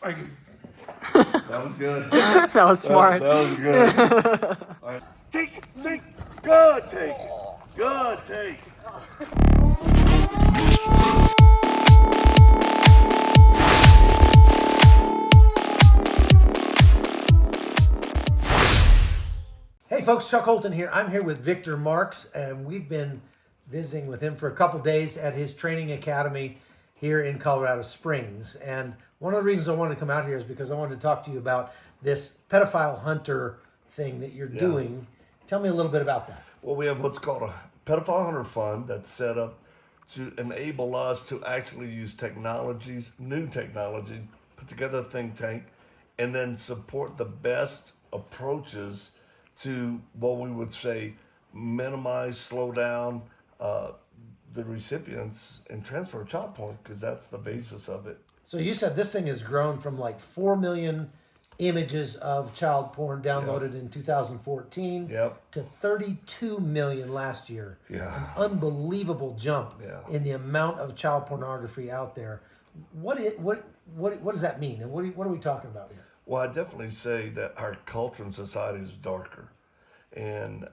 That was good. That was smart. That was good. All right. Take. Good take. Good take. Hey folks, Chuck Holton here. I'm here with Victor Marx, and we've been visiting with him for a couple days at his training academy here in Colorado Springs. And one of the reasons I wanted to come out here is because I wanted to talk to you about this pedophile hunter thing that you're doing. Tell me a little bit about that. Well, we have what's called a Pedophile Hunter Fund that's set up to enable us to actually use new technologies, put together a think tank, and then support the best approaches to what we would say minimize, slow down the recipients and transfer of child porn, because that's the basis of it. So you said this thing has grown from like 4 million images of child porn downloaded in 2014 to 32 million last year. Yeah. An unbelievable jump in the amount of child pornography out there. What does that mean? And what are we talking about here? Well, I definitely say that our culture and society is darker. And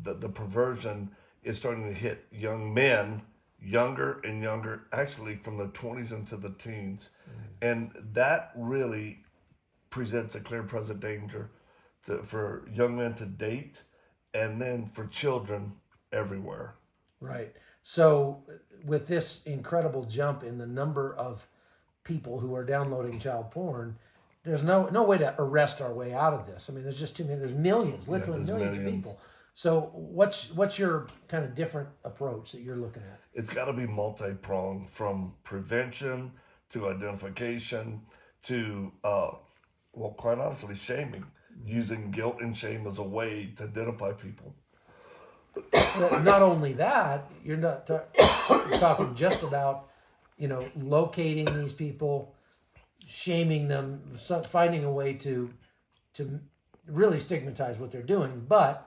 the perversion is starting to hit young men, younger and younger, actually from the 20s into the teens. And that really presents a clear present danger for young men to date, and then for children everywhere. Right. So with this incredible jump in the number of people who are downloading child porn, there's no way to arrest our way out of this. I mean, there's just too many. There's millions, literally millions of people. So what's your kind of different approach that you're looking at? It's got to be multi-pronged, from prevention to identification to, well, quite honestly, shaming, using guilt and shame as a way to identify people. Well, not only that, you're talking just about, locating these people, shaming them, finding a way to really stigmatize what they're doing. But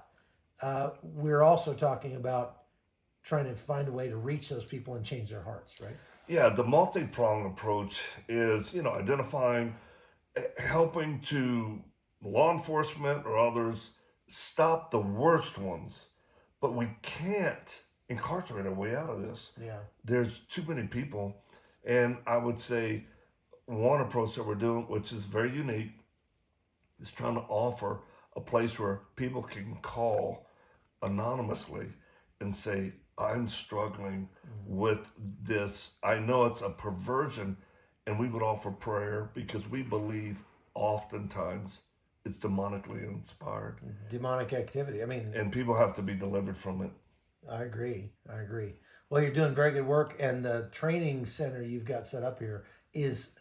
we're also talking about trying to find a way to reach those people and change their hearts, right? Yeah, the multi-pronged approach is, identifying, helping to law enforcement or others stop the worst ones. But we can't incarcerate our way out of this. Yeah. There's too many people. And I would say one approach that we're doing, which is very unique, is trying to offer a place where people can call anonymously and say, I'm struggling with this. I know it's a perversion, and we would offer prayer because we believe oftentimes it's demonically inspired. Demonic activity. I mean, and people have to be delivered from it. I agree. Well, you're doing very good work, and the training center you've got set up here is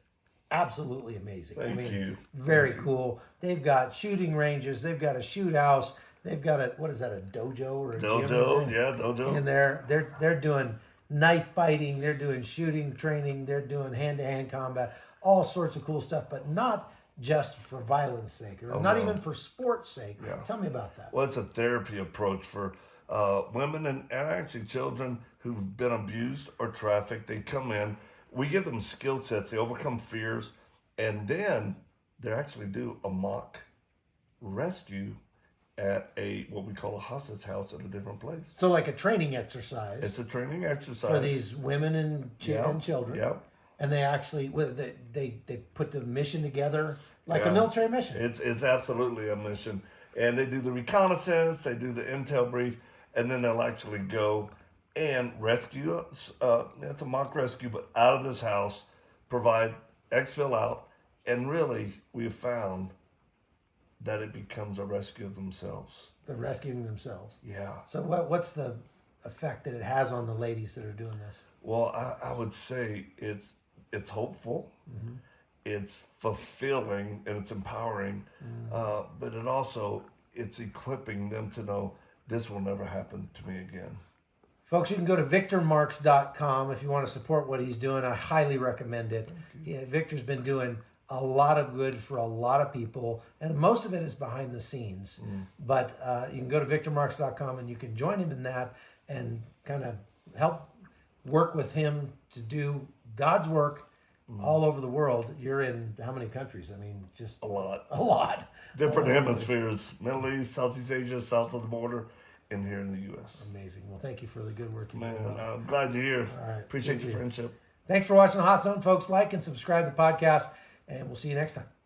absolutely amazing. Thank you. Very cool. They've got shooting ranges. They've got a shoot house. They've got a dojo or a dojo? gym? Yeah, dojo. And they're doing knife fighting. They're doing shooting training. They're doing hand-to-hand combat. All sorts of cool stuff, but not just for violence sake, or not even for sport's sake. Yeah. Tell me about that. Well, it's a therapy approach for women and actually children who've been abused or trafficked. They come in, we give them skill sets, they overcome fears, and then they actually do a mock rescue at what we call a hostage house at a different place. So like a training exercise. It's a training exercise for these women and children. Yep. And they actually they put the mission together like a military mission. It's absolutely a mission. And they do the reconnaissance, they do the intel brief, and then they'll actually go and rescue us. It's a mock rescue, but out of this house, provide exfil out, and really we have found that it becomes a rescue of themselves. They're rescuing themselves. Yeah. So what's the effect that it has on the ladies that are doing this? Well, I would say it's hopeful, it's fulfilling, and it's empowering, but it's equipping them to know this will never happen to me again. Folks, you can go to victormarx.com if you want to support what he's doing. I highly recommend it. Yeah, Victor's been doing a lot of good for a lot of people, and most of it is behind the scenes. But you can go to victormarx.com and you can join him in that and kind of help work with him to do God's work all over the world. You're in how many countries? I mean, just A lot. a lot. Different All over the hemispheres, Middle East, Southeast Asia, south of the border, and here in the U.S. Amazing. Well, thank you for the good work you Man, do. buddy. I'm glad you're here. All right. Appreciate Thank your you. friendship. Thanks for watching the Hot Zone, folks. Like and subscribe to the podcast, and we'll see you next time.